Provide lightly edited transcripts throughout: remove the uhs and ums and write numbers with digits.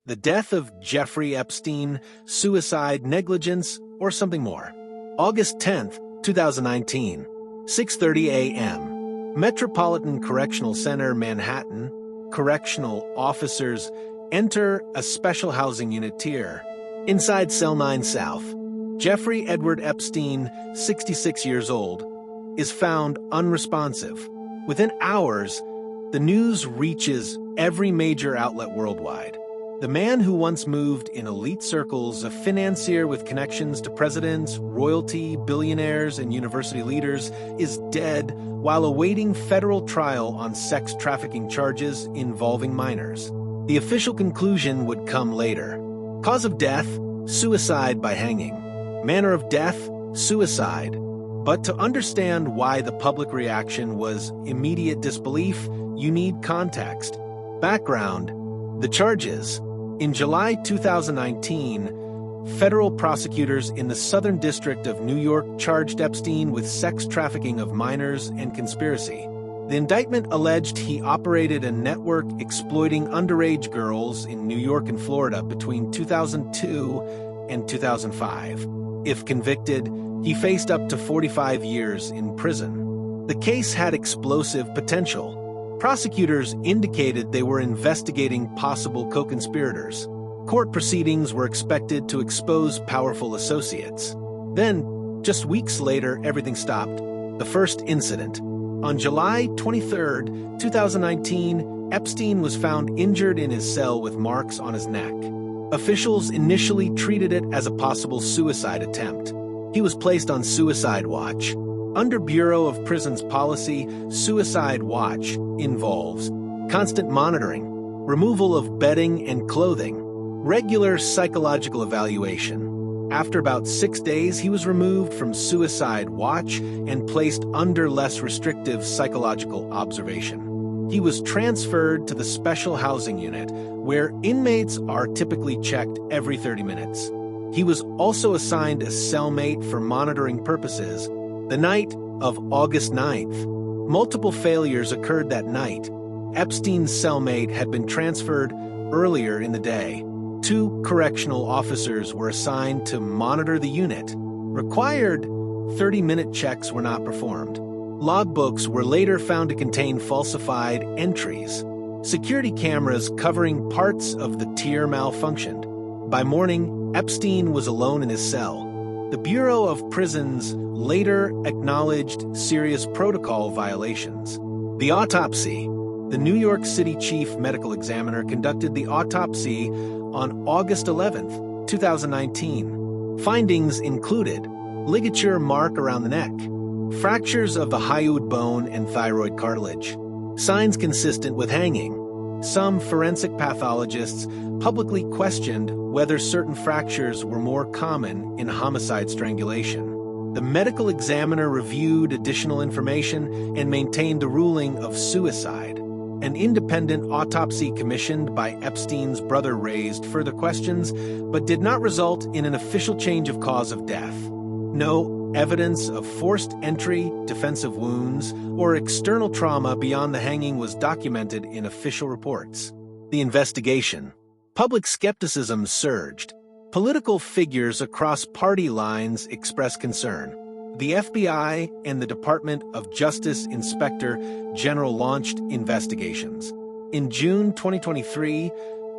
The death of Jeffrey Epstein, suicide, negligence, or something more. August 10th, 2019, 6:30 a.m. Metropolitan Correctional Center, Manhattan. Correctional officers enter a special housing unit tier. Inside Cell 9 South, Jeffrey Edward Epstein, 66 years old, is found unresponsive. Within hours, the news reaches every major outlet worldwide. The man who once moved in elite circles, a financier with connections to presidents, royalty, billionaires, and university leaders, is dead while awaiting federal trial on sex trafficking charges involving minors. The official conclusion would come later. Cause of death: suicide by hanging. Manner of death: suicide. But to understand why the public reaction was immediate disbelief, you need context. Background: the charges. In July 2019, federal prosecutors in the Southern District of New York charged Epstein with sex trafficking of minors and conspiracy. The indictment alleged he operated a network exploiting underage girls in New York and Florida between 2002 and 2005. If convicted, he faced up to 45 years in prison. The case had explosive potential. Prosecutors indicated they were investigating possible co-conspirators. Court proceedings were expected to expose powerful associates. Then, just weeks later, everything stopped. The first incident. On July 23, 2019, Epstein was found injured in his cell with marks on his neck. Officials initially treated it as a possible suicide attempt. He was placed on suicide watch. Under Bureau of Prisons policy, suicide watch involves constant monitoring, removal of bedding and clothing, regular psychological evaluation. After about 6 days, he was removed from suicide watch and placed under less restrictive psychological observation. He was transferred to the special housing unit, where inmates are typically checked every 30 minutes. He was also assigned a cellmate for monitoring purposes. The night of August 9th, multiple failures occurred that night. Epstein's cellmate had been transferred earlier in the day. 2 correctional officers were assigned to monitor the unit. Required 30-minute checks were not performed. Logbooks were later found to contain falsified entries. Security cameras covering parts of the tier malfunctioned. By morning, Epstein was alone in his cell. The Bureau of Prisons later acknowledged serious protocol violations. The autopsy. The New York City chief medical examiner conducted the autopsy on August 11, 2019. Findings included ligature mark around the neck, fractures of the hyoid bone and thyroid cartilage, signs consistent with hanging. Some forensic pathologists publicly questioned whether certain fractures were more common in homicide strangulation. The medical examiner reviewed additional information and maintained a ruling of suicide. An independent autopsy commissioned by Epstein's brother raised further questions, but did not result in an official change of cause of death. No evidence of forced entry, defensive wounds, or external trauma beyond the hanging was documented in official reports. The investigation. Public skepticism surged. Political figures across party lines expressed concern. The FBI and the Department of Justice Inspector General launched investigations. In June 2023,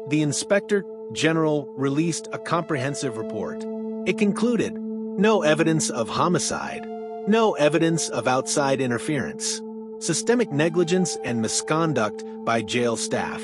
the Inspector General released a comprehensive report. It concluded: no evidence of homicide, no evidence of outside interference, systemic negligence and misconduct by jail staff,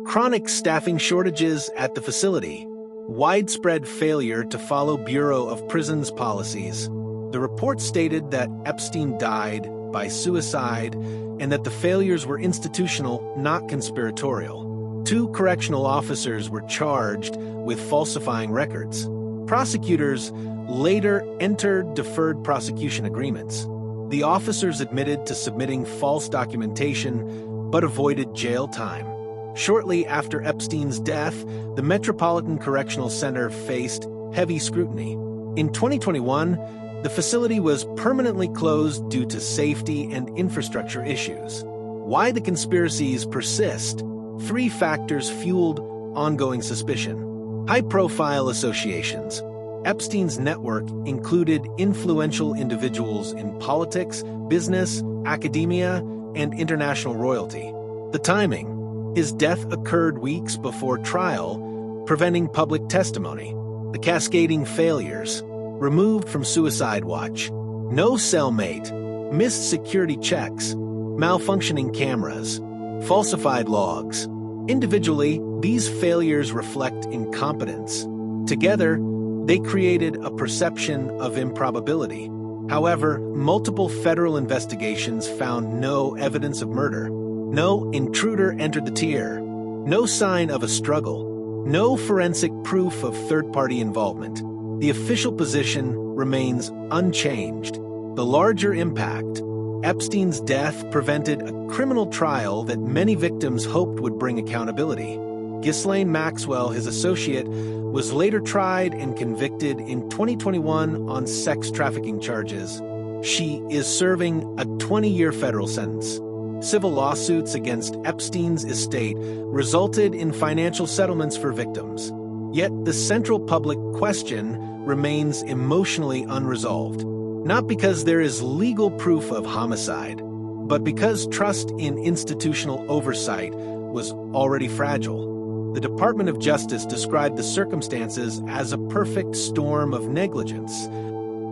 chronic staffing shortages at the facility, widespread failure to follow Bureau of Prisons policies. The report stated that Epstein died by suicide and that the failures were institutional, not conspiratorial. 2 correctional officers were charged with falsifying records. Prosecutors later entered deferred prosecution agreements. The officers admitted to submitting false documentation but avoided jail time. Shortly after Epstein's death, the Metropolitan Correctional Center faced heavy scrutiny. In 2021, the facility was permanently closed due to safety and infrastructure issues. Why the conspiracies persist? 3 factors fueled ongoing suspicion. High-profile associations. Epstein's network included influential individuals in politics, business, academia, and international royalty. The timing. His death occurred weeks before trial, preventing public testimony. The cascading failures. Removed from suicide watch. No cellmate. Missed security checks. Malfunctioning cameras. Falsified logs. Individually, these failures reflect incompetence. Together, they created a perception of improbability. However, multiple federal investigations found no evidence of murder. No intruder entered the tier. No sign of a struggle. No forensic proof of third-party involvement. The official position remains unchanged. The larger impact. Epstein's death prevented a criminal trial that many victims hoped would bring accountability. Ghislaine Maxwell, his associate, was later tried and convicted in 2021 on sex trafficking charges. She is serving a 20-year federal sentence. Civil lawsuits against Epstein's estate resulted in financial settlements for victims. Yet the central public question remains emotionally unresolved. Not because there is legal proof of homicide, but because trust in institutional oversight was already fragile. The Department of Justice described the circumstances as a perfect storm of negligence.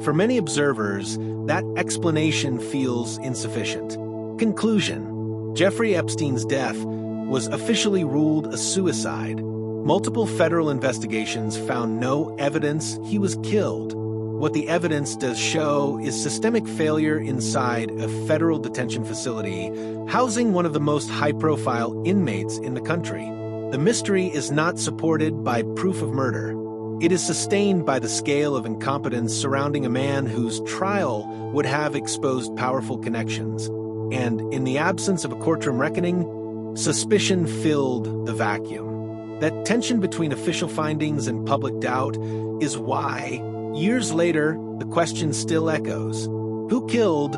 For many observers, that explanation feels insufficient. Conclusion: Jeffrey Epstein's death was officially ruled a suicide. Multiple federal investigations found no evidence he was killed. What the evidence does show is systemic failure inside a federal detention facility housing one of the most high-profile inmates in the country. The mystery is not supported by proof of murder. It is sustained by the scale of incompetence surrounding a man whose trial would have exposed powerful connections. And in the absence of a courtroom reckoning, suspicion filled the vacuum. That tension between official findings and public doubt is why, years later, the question still echoes. Who killed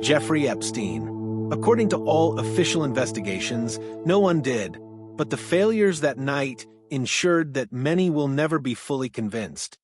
Jeffrey Epstein? According to all official investigations, no one did. But the failures that night ensured that many will never be fully convinced.